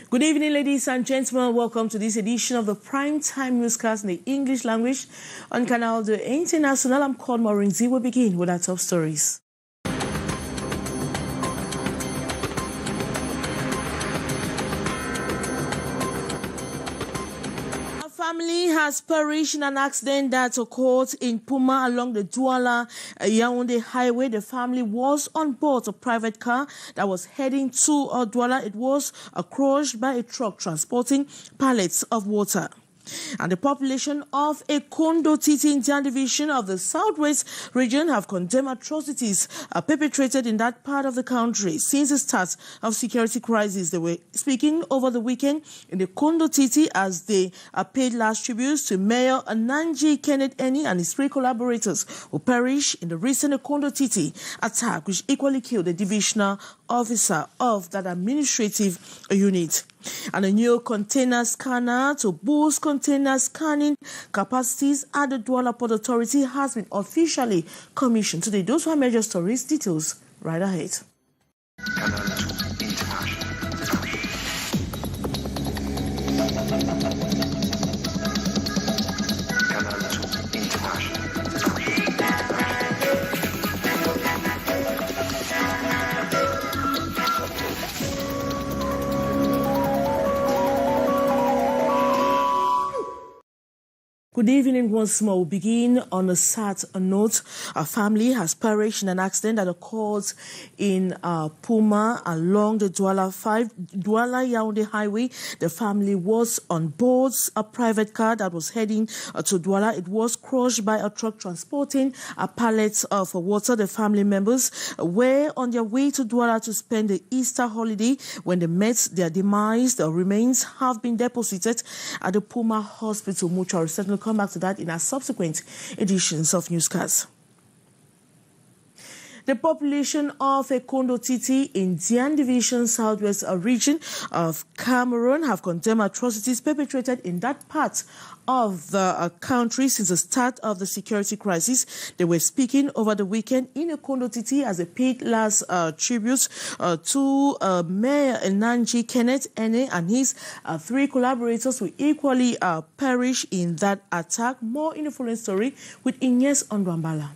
Good evening, ladies and gentlemen. Welcome to this edition of the Primetime Newscast in the English language on Canal International. I'm called Morinzi. We'll begin with our top stories. A family has perished in an accident that occurred in Puma along the Douala-Yaoundé highway. The family was on board a private car that was heading to Douala. It was crushed by a truck transporting pallets of water. And the population of a Kondo Titi Indian division of the Southwest region have condemned atrocities perpetrated in that part of the country since the start of security crisis. They were speaking over the weekend in the Kondo Titi as they paid last tributes to Mayor Nanji Kenneth Eni and his three collaborators who perished in the recent Kondo Titi attack, which equally killed the divisional officer of that administrative unit. And a new container scanner to boost container scanning capacities at the Douala Port Authority has been officially commissioned today. Those were major stories. Details right ahead. Canal International. Canal International. Good evening once more. We'll begin on a sad note. A family has perished in an accident that occurred in Puma along the Douala-Yaoundé highway. The family was on board a private car that was heading to Douala. It was crushed by a truck transporting a pallet of water. The family members were on their way to Douala to spend the Easter holiday when they met their demise. The remains have been deposited at the Puma Hospital mortuary. Certainly come back to that in our subsequent editions of Newscast. The population of a Kondo Titi Indian Division Southwest region of Cameroon have condemned atrocities perpetrated in that part of the country since the start of the security crisis. They were speaking over the weekend in a Kondo Titi as they paid last tribute to Mayor Nanji Kenneth Ene and his three collaborators who equally perished in that attack. More in the following story with Ines Ondwambala.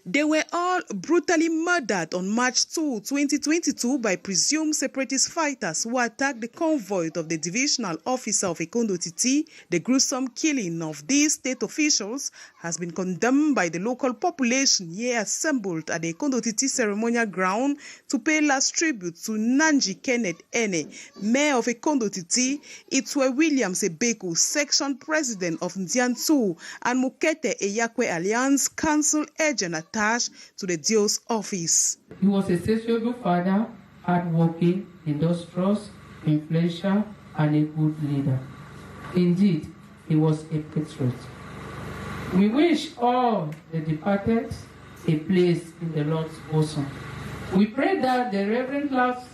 They were all brutally murdered on March 2, 2022 by presumed separatist fighters who attacked the convoy of the divisional officer of Kondo Titi. The gruesome killing of these state officials has been condemned by the local population here assembled at the Kondo Titi ceremonial ground to pay last tribute to Nanji Kenneth Ene, mayor of Kondo Titi, Itwe Williams Ebeku, section president of Ndiantu, and Mukete Eyakwe Alliance council agent attached to the Dio's office. He was a sociable father, hardworking, industrious, influential, and a good leader. Indeed, he was a patriot. We wish all the departed a place in the Lord's bosom. We pray that the reverend clouds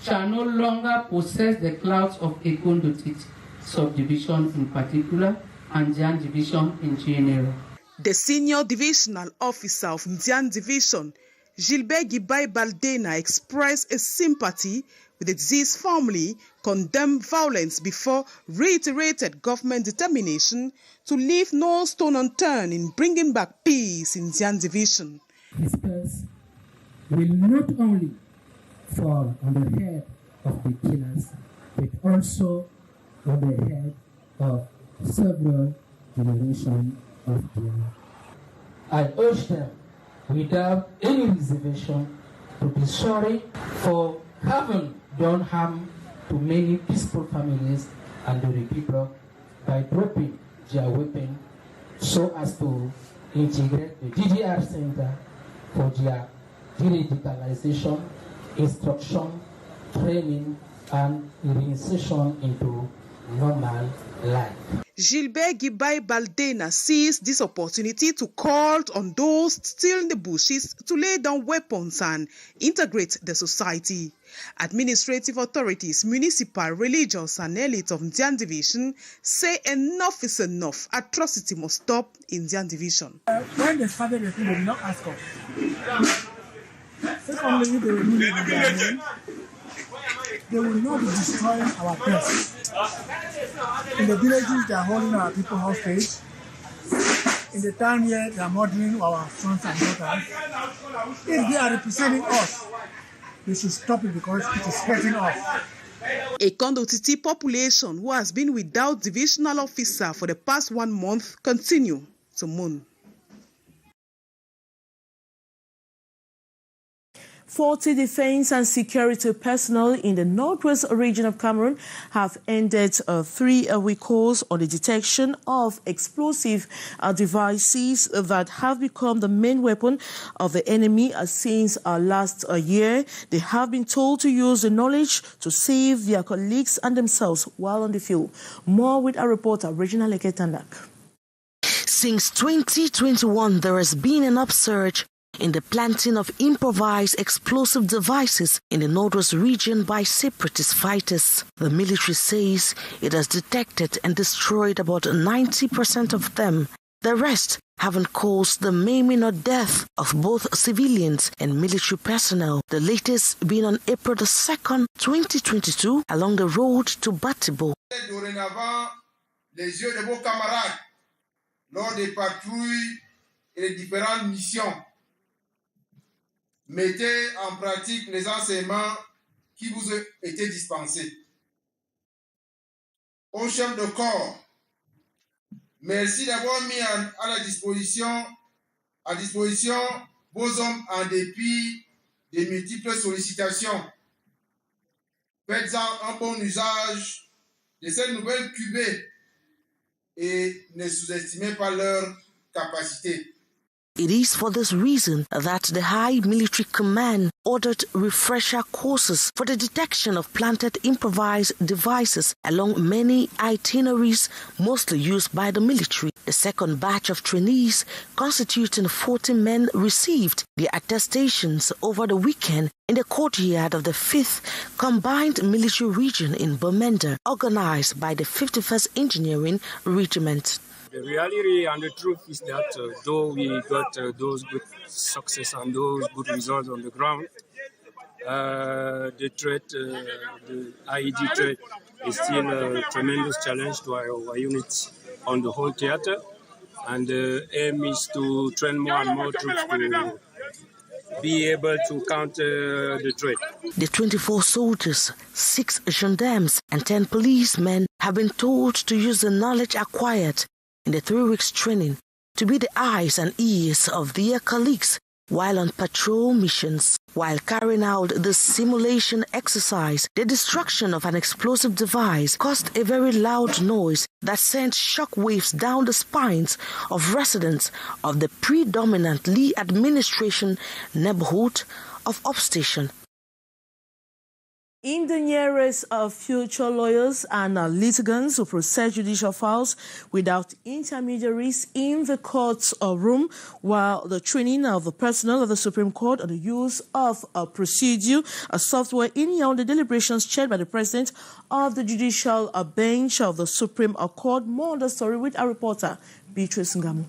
shall no longer possess the clouds of Kondo Titi subdivision in particular and Jan division in general. The senior divisional officer of Ndian Division, Gilbert Gibai Baldena, expressed a sympathy with the deceased family, condemned violence before reiterated government determination to leave no stone unturned in bringing back peace in Ndian Division. His curse will not only fall on the head of the killers, but also on the head of several generations of them. I urge them, without any reservation, to be sorry for having done harm to many peaceful families and the people by dropping their weapon so as to integrate the DDR Center for their de-radicalization, instruction, training, and reinsertion into normal life. Gilbert Gibai Baldena seized this opportunity to call on those still in the bushes to lay down weapons and integrate the society. Administrative authorities, municipal, religious, and elite of Ndian Division say enough is enough. Atrocity must stop in Ndian Division. When they started the thing, they did not ask us. Secondly, they were moving in their name. they will not be destroying our peace. In the villages, they are holding our people hostage. In the town here, they are murdering our sons and daughters. If they are representing us, they should stop it because it is hurting us. A Condotiti population who has been without divisional officer for the past 1 month continue to mourn. 40 defense and security personnel in the northwest region of Cameroon have ended a 3-week course on the detection of explosive devices that have become the main weapon of the enemy since last year. They have been told to use the knowledge to save their colleagues and themselves while on the field. More with our reporter, Regina Leketandak. Since 2021, there has been an upsurge in the planting of improvised explosive devices in the northwest region by separatist fighters. The military says it has detected and destroyed about 90% of them. The rest haven't caused the maiming or death of both civilians and military personnel, the latest being on April 2nd, 2022, along the road to Batibo. Dorénavant, les yeux de vos camarades lors des patrouilles et des différentes missions. Mettez en pratique les enseignements qui vous ont été dispensés. Au chef de corps, merci d'avoir mis à disposition vos hommes en dépit des multiples sollicitations. Faites-en un bon usage de cette nouvelle cuvée et ne sous-estimez pas leur capacité. It is for this reason that the High Military Command ordered refresher courses for the detection of planted improvised devices along many itineraries mostly used by the military. The second batch of trainees, constituting 40 men, received their attestations over the weekend in the courtyard of the 5th Combined Military Region in Bamenda, organized by the 51st Engineering Regiment. The reality and the truth is that though we got those good success and those good results on the ground, the threat, the IED threat is still a tremendous challenge to our units on the whole theater. And the aim is to train more and more troops to be able to counter the threat. The 24 soldiers, 6 gendarmes and 10 policemen have been told to use the knowledge acquired in the 3 weeks training to be the eyes and ears of their colleagues while on patrol missions. While carrying out this simulation exercise, the destruction of an explosive device caused a very loud noise that sent shock waves down the spines of residents of the predominantly administration neighborhood of Upstation. In the nearest of future lawyers and litigants who process judicial files without intermediaries in the court room, while the training of the personnel of the Supreme Court on the use of procedure software in Yaoundé deliberations chaired by the President of the Judicial Bench of the Supreme Court. More on the story with our reporter, Beatrice Ngamu.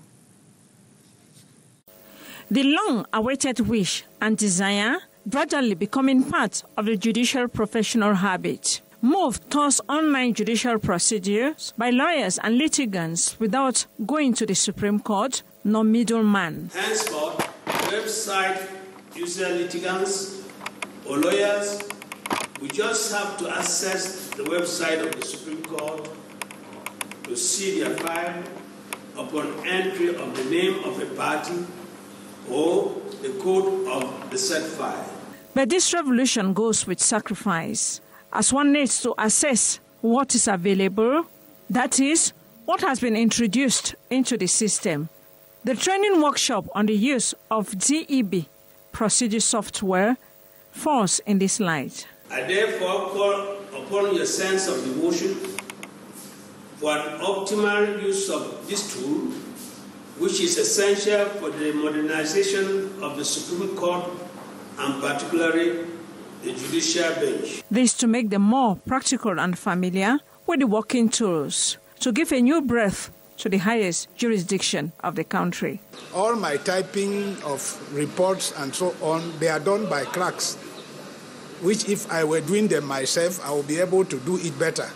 The long-awaited wish and desire gradually becoming part of the judicial professional habit. Move towards online judicial procedures by lawyers and litigants without going to the Supreme Court, no middleman. Henceforth, website user litigants or lawyers, we just have to access the website of the Supreme Court to see their file upon entry of the name of a party or the code of the said file. But this revolution goes with sacrifice, as one needs to assess what is available, that is, what has been introduced into the system. The training workshop on the use of DEB procedure software falls in this light. I therefore call upon your sense of devotion for an optimal use of this tool, which is essential for the modernization of the Supreme Court and particularly the judicial bench. This to make them more practical and familiar with the working tools, to give a new breath to the highest jurisdiction of the country. All my typing of reports and so on, they are done by clerks. which if I were doing them myself, I would be able to do it better.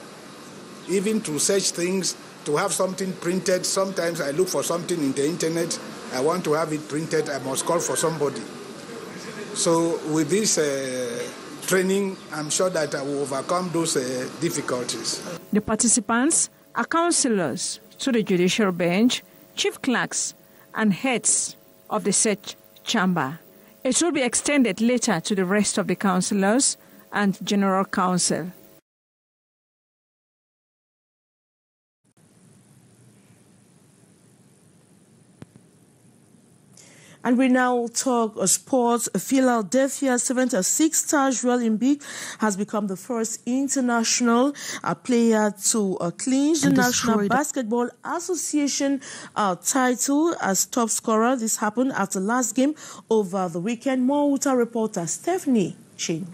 Even to search things, to have something printed, sometimes I look for something in the internet, I want to have it printed, I must call for somebody. So with this training, I'm sure that I will overcome those difficulties. The participants are councillors to the judicial bench, chief clerks, and heads of the said chamber. It will be extended later to the rest of the councillors and general council. And we now talk sports. Philadelphia 76-star Joel Embiid has become the first international player to clinch the National Basketball Association title as top scorer. This happened after last game over the weekend. More with our reporter Stephanie Chin.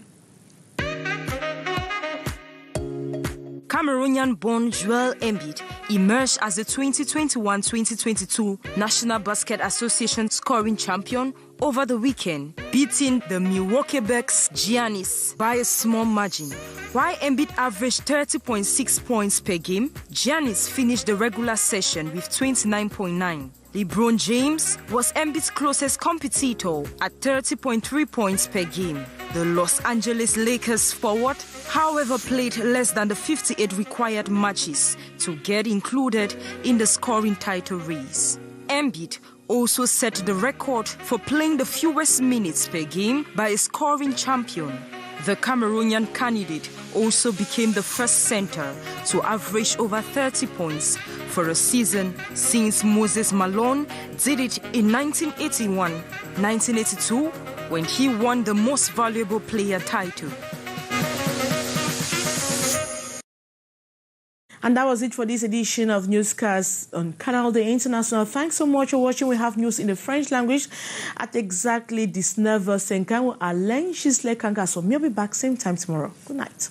Cameroonian-born Joel Embiid emerged as the 2021-2022 National Basket Association scoring champion over the weekend, beating the Milwaukee Bucks' Giannis by a small margin. While Embiid averaged 30.6 points per game, Giannis finished the regular session with 29.9. LeBron James was Embiid's closest competitor at 30.3 points per game. The Los Angeles Lakers forward, however, played less than the 58 required matches to get included in the scoring title race. Embiid also set the record for playing the fewest minutes per game by a scoring champion. The Cameroonian candidate also became the first center to average over 30 points for a season since Moses Malone did it in 1981-1982 when he won the Most Valuable Player title. And that was it for this edition of Newscast on Canal the International. Thanks so much for watching. We have news in the French language at exactly 19h50. Alain Chisle Kanga. So we'll be back same time tomorrow. Good night.